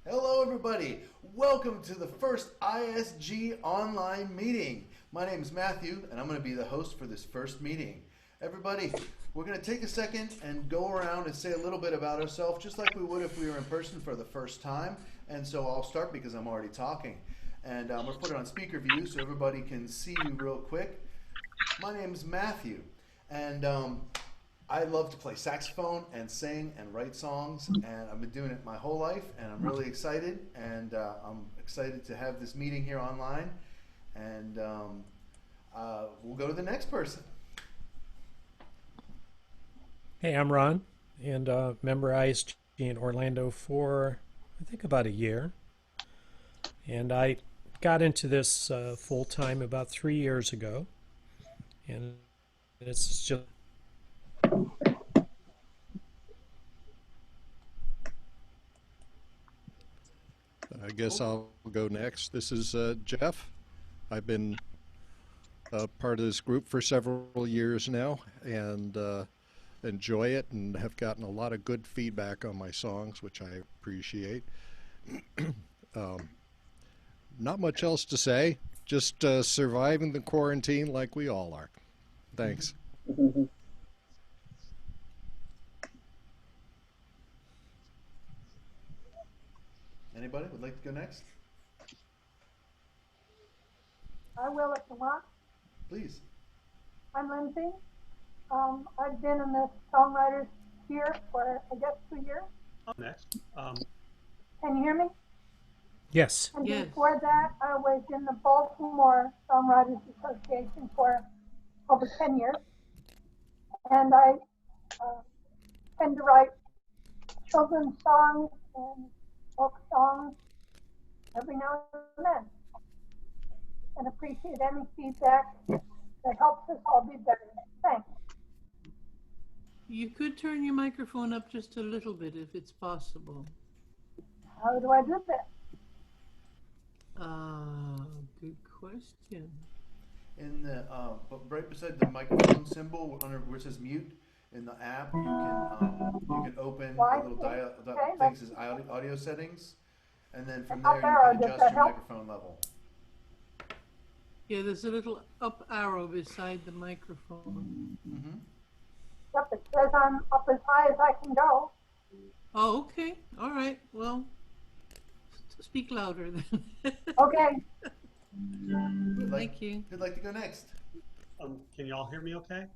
Hello everybody, welcome to the first ISG Online meeting. My name is Matthew and I'm going to be the host for this first meeting. Everybody, we're going to take a second and go around and say a little bit about ourselves, just like we would if we were in person for the first time. And so I'll start because I'm already talking. And we'll put it on speaker view so everybody can see you real quick. My name is Matthew, and I love to play saxophone and sing and write songs, and I've been doing it my whole life, and I'm really excited, and I'm excited to have this meeting here online, and we'll go to the next person. Hey, I'm Ron, and member ISG in Orlando for, I think, about a year, and I got into this full-time about 3 years ago, and it's just I guess I'll go next. This is Jeff. I've been part of this group for several years now and enjoy it and have gotten a lot of good feedback on my songs, which I appreciate. Not much else to say, just surviving the quarantine like we all are. Thanks. Anybody would like to go next? I will if you want. Please. I'm Lindsey. I've been in the Songwriters here for, I guess, 2 years. Next. Can you hear me? yes. And Yes. before that, I was in the Baltimore Songwriters Association for over 10 years. And I tend to write children's songs and folk songs every now and then. And appreciate any feedback that helps us all be better. Thanks. You could turn your microphone up just a little bit if it's possible. How do I do that? Good question. In the right beside the microphone symbol under where it says mute in the app, you can open Why? the little dial Okay, thing that says audio settings, and then from Up there arrow, you can does adjust that your help? microphone level. Yeah, there's a little up arrow beside the microphone. Mm-hmm. Yep, it says I'm up as high as I can go. Oh, okay. All right. Well, speak louder then. Okay. Thank you. Who'd like to go next? Can you all hear me okay?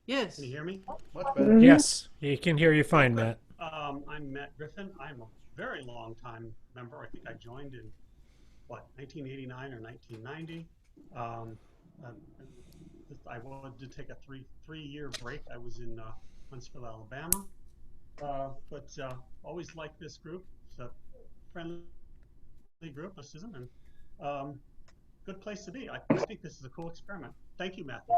Yes. Can you hear me? Much better. Yes, you can hear you fine, Matt. I'm Matt Griffin. I'm a very long time member. I think I joined in, 1989 or 1990. I wanted to take a three-year break. I was in Huntsville, Alabama. But always liked this group. It's a friendly group, and good place to be. I think this is a cool experiment. Thank you, Matthew.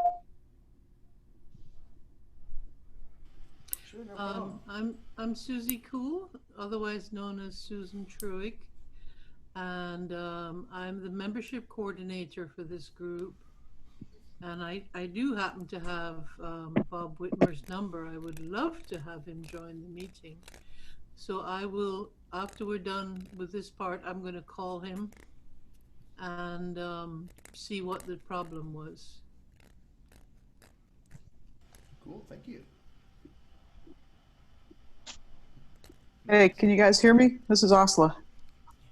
Sure, no problem. I'm Susie Cool, otherwise known as Susan Truick, and I'm the membership coordinator for this group. And I do happen to have Bob Whitmer's number. I would love to have him join the meeting. So I will, after we're done with this part, I'm going to call him and see what the problem was. Cool, thank you. Hey, can you guys hear me? This is Asli.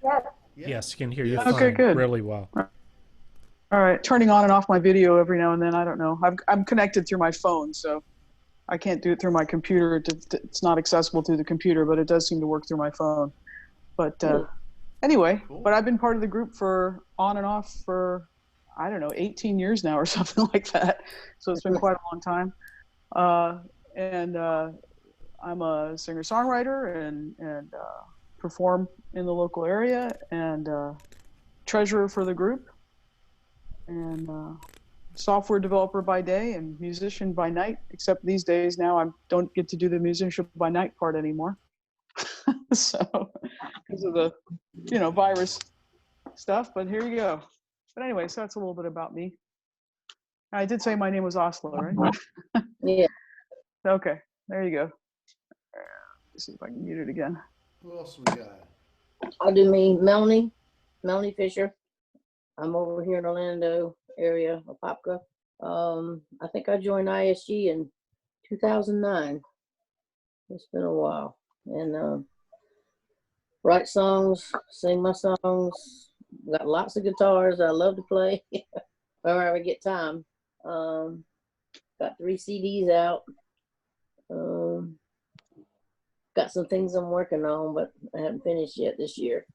Yes. Yeah. Yes, can hear you Okay, fine, good. really well. All right, turning on and off my video every now and then. I don't know. I'm connected through my phone, so I can't do it through my computer. It's not accessible through the computer, but it does seem to work through my phone. But anyway, Cool. but I've been part of the group for on and off for, I don't know, 18 years now or something like that. So it's been quite a long time. And I'm a singer-songwriter and perform in the local area and treasurer for the group. And software developer by day and musician by night, except these days now I don't get to do the musician by night part anymore. So because of the virus stuff, but here you go. But anyway, so that's a little bit about me. I did say my name was Asli, right? Yeah. Okay, there you go. Let's see if I can mute it again. Who else we got? I'll do Melanie Fisher. I'm over here in Orlando area, Apopka. I think I joined ISG in 2009. It's been a while. And write songs, sing my songs. Got lots of guitars I love to play whenever I get time. Got 3 CDs out. Got some things I'm working on, but I haven't finished yet this year.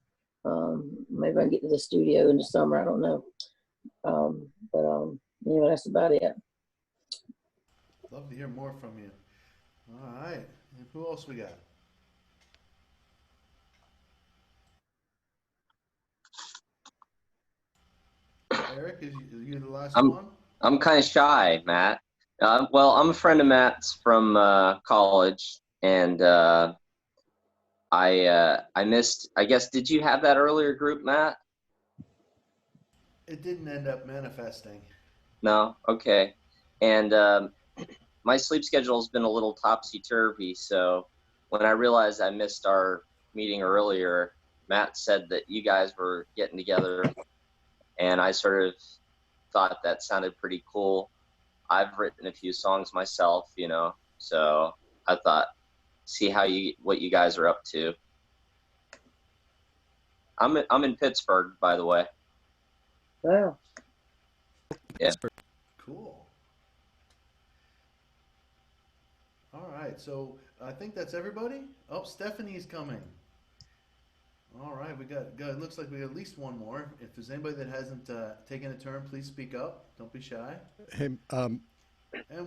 Maybe I can get to the studio in the summer. I don't know. Anyway, that's about it. Love to hear more from you. All right. And who else we got? Eric, is you the last one? I'm kind of shy, Matt. Well, I'm a friend of Matt's from college, and I missed. I guess, did you have that earlier group, Matt? It didn't end up manifesting. No. Okay. And my sleep schedule has been a little topsy-turvy, so when I realized I missed our meeting earlier, Matt said that you guys were getting together, and I sort of thought that sounded pretty cool. I've written a few songs myself, you know, so I thought, see what you guys are up to. I'm in Pittsburgh, by the way. Wow. Yeah. Cool. All right, so I think that's everybody. Oh, Stephanie's coming. All right, we got good. It looks like we got at least one more. If there's anybody that hasn't taken a turn, please speak up. Don't be shy. Hey, And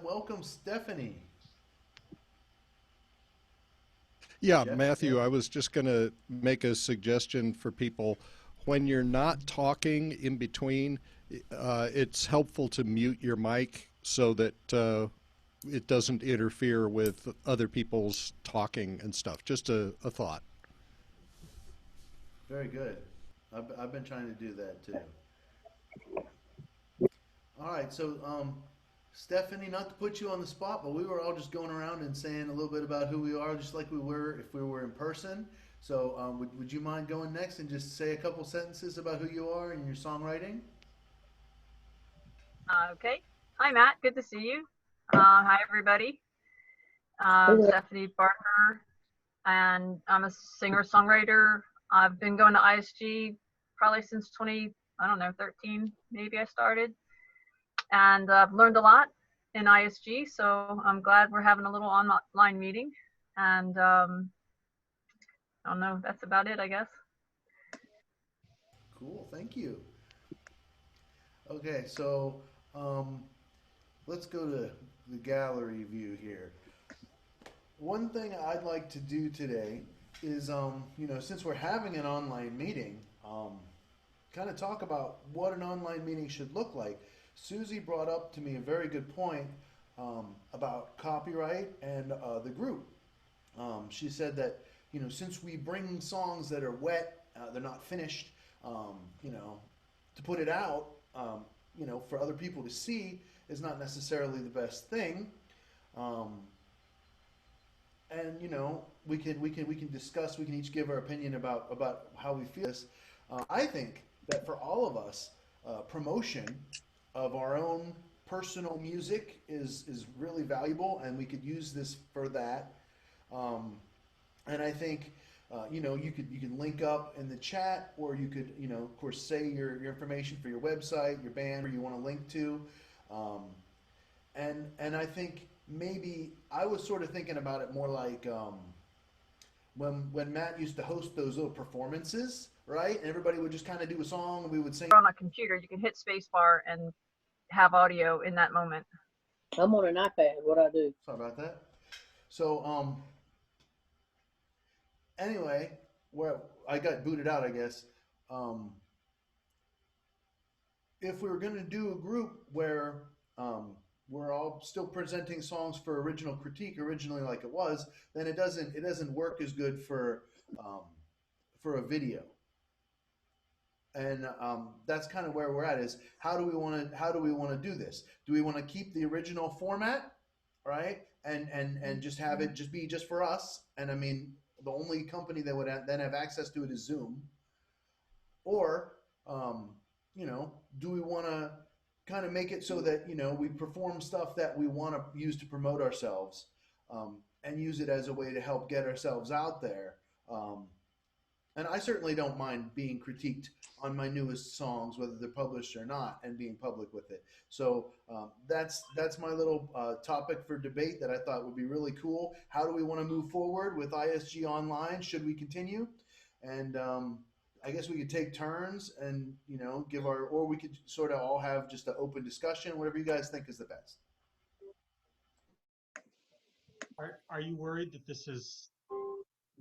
welcome, Stephanie. yeah, Jeff, Matthew, yeah. I was just going to make a suggestion for people. When you're not talking in between, it's helpful to mute your mic so that it doesn't interfere with other people's talking and stuff. Just a thought. Very good. I've been trying to do that too. All right, so Stephanie, not to put you on the spot, but we were all just going around and saying a little bit about who we are, just like we were if we were in person. So would you mind going next and just say a couple sentences about who you are and your songwriting? Okay. Hi, Matt. Good to see you. Hi, everybody. Stephanie Barker, and I'm a singer-songwriter. I've been going to ISG probably since 13, maybe I started. And I've learned a lot in ISG, so I'm glad we're having a little online meeting. And I don't know, that's about it, I guess. Cool, thank you. Okay, so let's go to the gallery view here. One thing I'd like to do today is, since we're having an online meeting, kind of talk about what an online meeting should look like. Susie brought up to me a very good point about copyright and the group. She said that, since we bring songs that are wet, they're not finished, to put it out, for other people to see is not necessarily the best thing. And we can discuss. We can each give our opinion about how we feel this. I think that for all of us, promotion of our own personal music is really valuable, and we could use this for that. And I think you can link up in the chat, or you could of course say your information for your website, your band, where you want to link to, and I think maybe I was sort of thinking about it more like when Matt used to host those little performances, right? And everybody would just kind of do a song, and we would sing. On a computer, you can hit spacebar and have audio in that moment. I'm on an iPad. What I do? Sorry about that. So anyway, where I got booted out, I guess. If we were going to do a group where we're all still presenting songs for original critique, originally like it was, then it doesn't work as good for a video. And that's kind of where we're at. Is how do we want to do this? Do we want to keep the original format, right? And just have it just be just for us? And I mean, the only company that would then have access to it is Zoom? Or, you know, do we want to kind of make it so that, you know, we perform stuff that we want to use to promote ourselves, and use it as a way to help get ourselves out there? And I certainly don't mind being critiqued on my newest songs, whether they're published or not, and being public with it. So that's my little topic for debate that I thought would be really cool. How do we want to move forward with ISG Online? Should we continue? And I guess we could take turns and, you know, give our, or we could sort of all have just an open discussion, whatever you guys think is the best. Are you worried that this is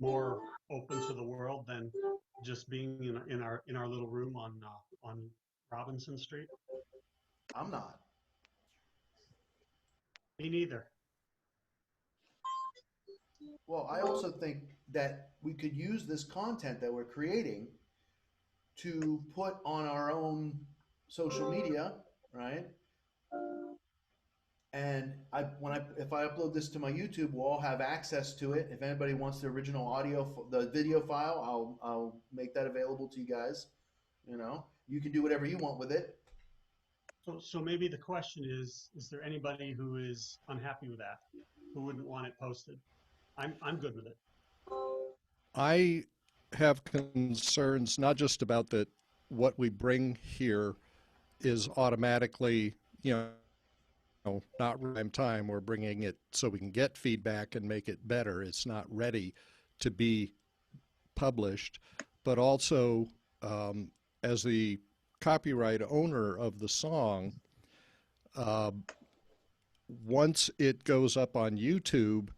more open to the world than just being in our little room on Robinson Street? I'm not. Me neither. Well, I also think that we could use this content that we're creating to put on our own social media, right? And if I upload this to my YouTube, we'll all have access to it. If anybody wants the original audio, the video file, I'll make that available to you guys. You know, you can do whatever you want with it. So maybe the question is there anybody who is unhappy with that, who wouldn't want it posted? I'm good with it. I have concerns not just about that what we bring here is automatically, you know, not prime time. We're bringing it so we can get feedback and make it better. It's not ready to be published, but also as the copyright owner of the song, once it goes up on YouTube,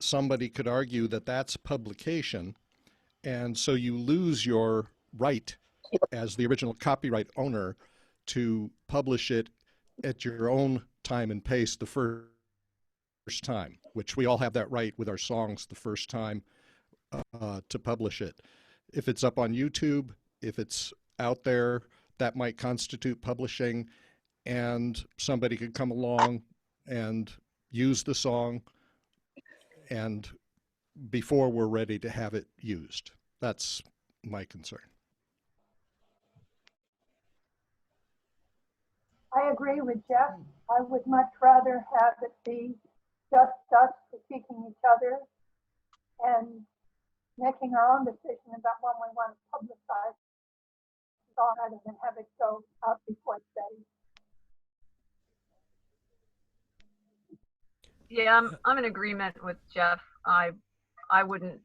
somebody could argue that that's publication, and so you lose your right as the original copyright owner to publish it at your own time and pace the first time, which we all have that right with our songs the first time to publish it. If it's up on YouTube, if it's out there, that might constitute publishing, and somebody could come along and use the song and before we're ready to have it used. That's my concern. I agree with Jeff. I would much rather have it be just us critiquing each other and making our own decision about when we want to publicize it rather than have it go out before it's ready. Yeah, I'm in agreement with Jeff. I wouldn't.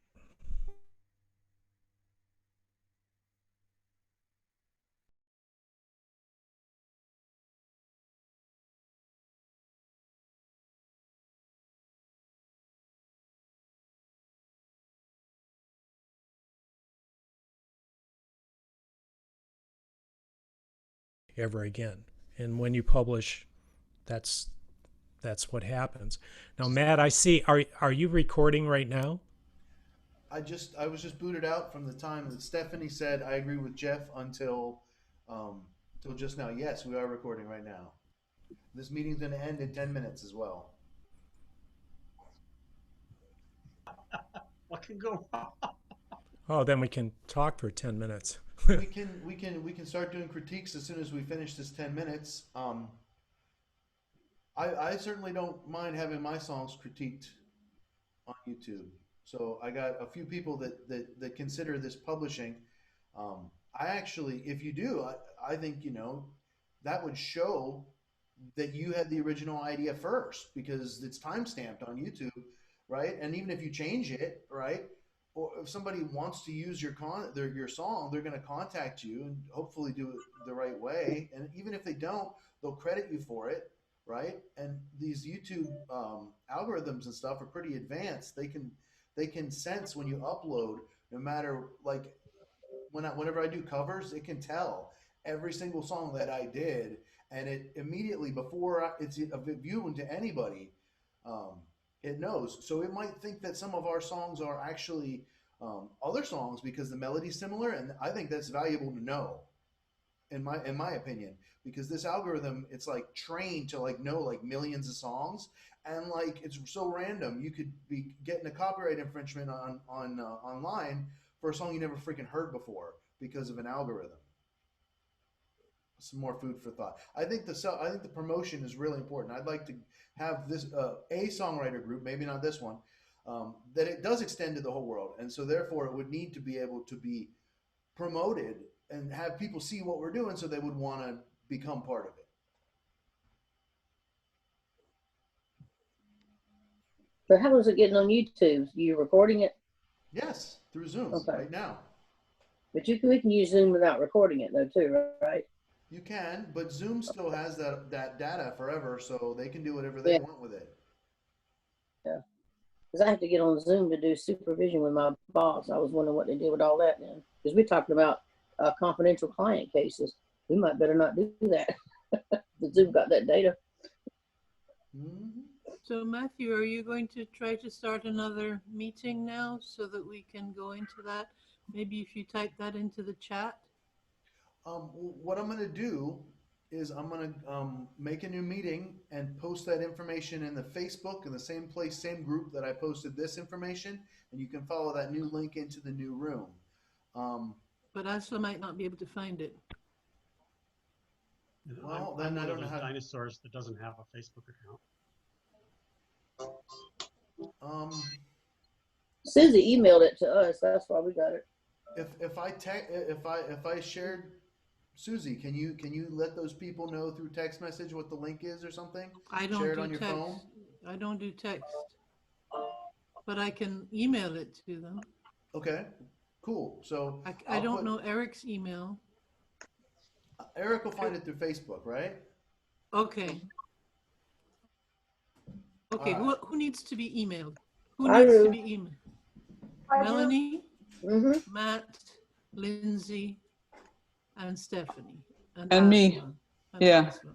Ever again. And when you publish, that's what happens. Now, Matt, I see. Are you recording right now? I was just booted out from the time that Stephanie said I agree with Jeff until just now. Yes, we are recording right now. This meeting's going to end in 10 minutes as well. What can go wrong? Oh, then we can talk for 10 minutes. we can start doing critiques as soon as we finish this 10 minutes. I certainly don't mind having my songs critiqued on YouTube. So I got a few people that consider this publishing. I actually, if you do, I think, you know, that would show that you had the original idea first, because it's timestamped on YouTube, right? And even if you change it, right, or if somebody wants to use your song, they're going to contact you and hopefully do it the right way. And even if they don't, they'll credit you for it, right? And these YouTube algorithms and stuff are pretty advanced. They can sense when you upload, no matter, like, whenever I do covers, it can tell every single song that I did, and it immediately, before it's viewed to anybody, it knows. So it might think that some of our songs are actually other songs because the melody's similar, and I think that's valuable to know. in my opinion, because this algorithm, it's like trained to like know like millions of songs, and like it's so random. You could be getting a copyright infringement on online for a song you never freaking heard before because of an algorithm. Some more food for thought. I think the promotion is really important. I'd like to have this a songwriter group, maybe not this one, that it does extend to the whole world, and so therefore it would need to be able to be promoted and have people see what we're doing, so they would want to become part of it. So how is it getting on YouTube? You recording it? Yes, through Zoom right now. But we can use Zoom without recording it though too, right? You can, but Zoom still has that data forever, so they can do whatever they want with it. Yeah. Because I have to get on Zoom to do supervision with my boss. I was wondering what they did with all that now. Because we're talking about confidential client cases. We might better not do that. The Zoom got that data. Mm-hmm. So Matthew, are you going to try to start another meeting now so that we can go into that? Maybe if you type that into the chat. What I'm going to do is I'm going to make a new meeting and post that information in the Facebook in the same place, same group that I posted this information, and you can follow that new link into the new room. But Asli might not be able to find it. Well, I'm then I one don't of know those how. dinosaurs that doesn't have a Facebook account. Susie emailed it to us. That's why we got it. If I shared, Susie, can you let those people know through text message what the link is or something? I don't share it do on your text. phone. I don't do text, but I can email it to them. Okay, cool. So I don't know Eric's email. Eric will find it through Facebook, right? Okay. Okay, right. who needs to be emailed? Who needs to be emailed? Melanie, Matt, Lindsey, and Stephanie. And me. Yeah. Asli.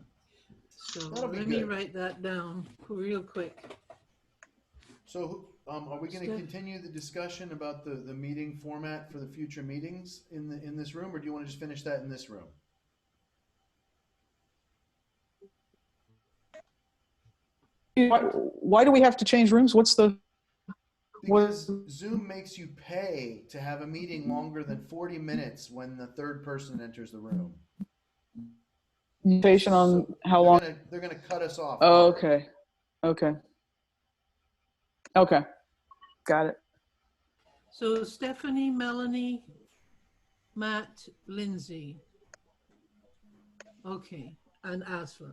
So let me write that down real quick. So are we going to continue the discussion about the meeting format for the future meetings in this room, or do you want to just finish that in this room? Why do we have to change rooms? Because Zoom makes you pay to have a meeting longer than 40 minutes when the third person enters the room. Patient on how long? They're gonna cut us off. Oh, okay. Got it. So Stephanie, Melanie, Matt, Lindsey. Okay, and Asli.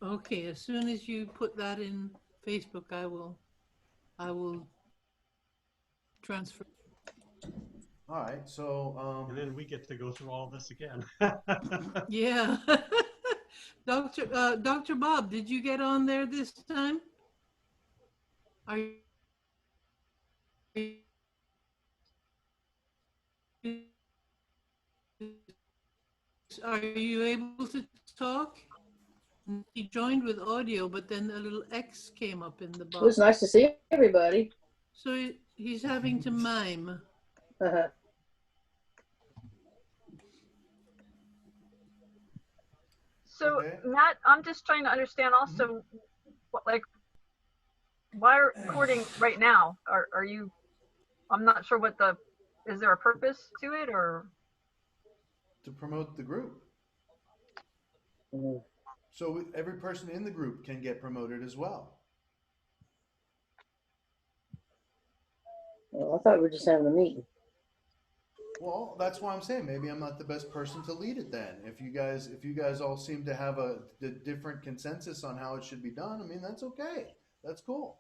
Okay, as soon as you put that in Facebook, I will transfer. All right, so and then we get to go through all this again. Yeah. Dr. Bob, did you get on there this time? Are you able to talk? He joined with audio, but then a little X came up in the box. It was nice to see everybody. So he's having to mime. So Matt, I'm just trying to understand also, why are you recording right now? Are you? I'm not sure is there a purpose to it, or? To promote the group. So every person in the group can get promoted as well. Well, I thought we were just having a meeting. Well, that's why I'm saying maybe I'm not the best person to lead it then. If you guys all seem to have a different consensus on how it should be done, I mean, that's okay. That's cool.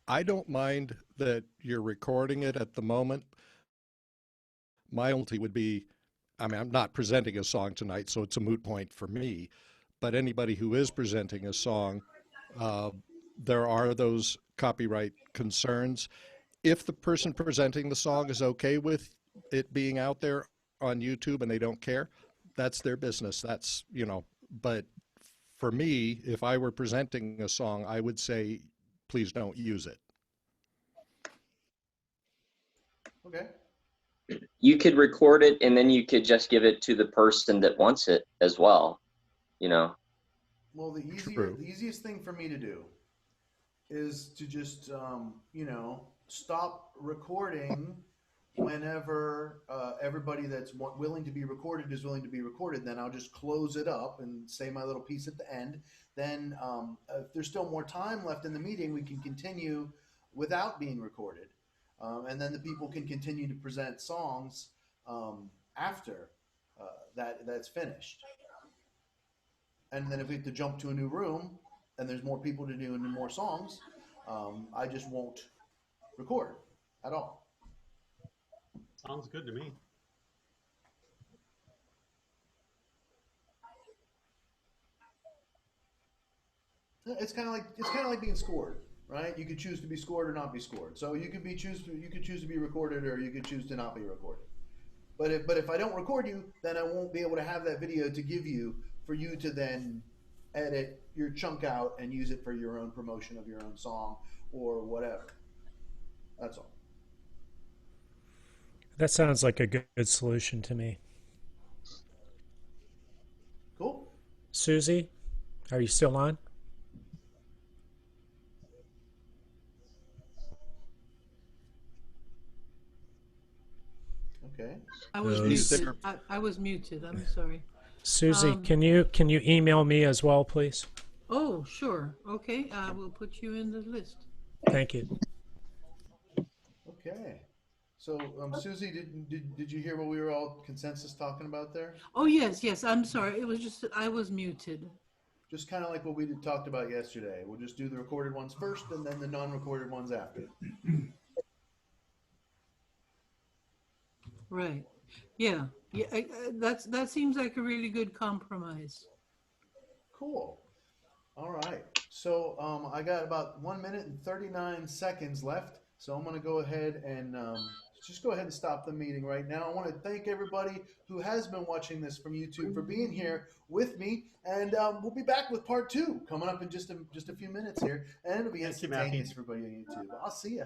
I don't mind that you're recording it at the moment. My only would be, I mean, I'm not presenting a song tonight, so it's a moot point for me. But anybody who is presenting a song, there are those copyright concerns. If the person presenting the song is okay with it being out there on YouTube and they don't care, that's their business. That's, but for me, if I were presenting a song, I would say, please don't use it. Okay. You could record it and then you could just give it to the person that wants it as well, you know. Well, the True. easiest thing for me to do is to just, you know, stop recording whenever everybody that's willing to be recorded is willing to be recorded. Then I'll just close it up and say my little piece at the end. Then if there's still more time left in the meeting, we can continue without being recorded. And then the people can continue to present songs after that's finished. And then if we have to jump to a new room and there's more people to do and more songs, I just won't record at all. Sounds good to me. It's kind of like being scored, right? You could choose to be scored or not be scored. So you could choose to be recorded, or you could choose to not be recorded. But if I don't record you, then I won't be able to have that video to give you for you to then edit your chunk out and use it for your own promotion of your own song or whatever. That's all. That sounds like a good solution to me. Cool. Susie, are you still on? Okay. I was muted. I was muted. I'm sorry. Susie, can you email me as well, please? Oh, sure. Okay, I will put you in the list. Thank you. Okay. So, Susie, did you hear what we were all consensus talking about there? Oh, yes. I'm sorry. It was just I was muted. Just kind of like what we talked about yesterday. We'll just do the recorded ones first and then the non-recorded ones after. Right. Yeah. That seems like a really good compromise. Cool. All right. So I got about 1 minute and 39 seconds left. So I'm going to go ahead and just go ahead and stop the meeting right now. I want to thank everybody who has been watching this from YouTube for being here with me. And we'll be back with part 2 coming up in just a few minutes here. And it'll be instantaneous for everybody on YouTube. I'll see you.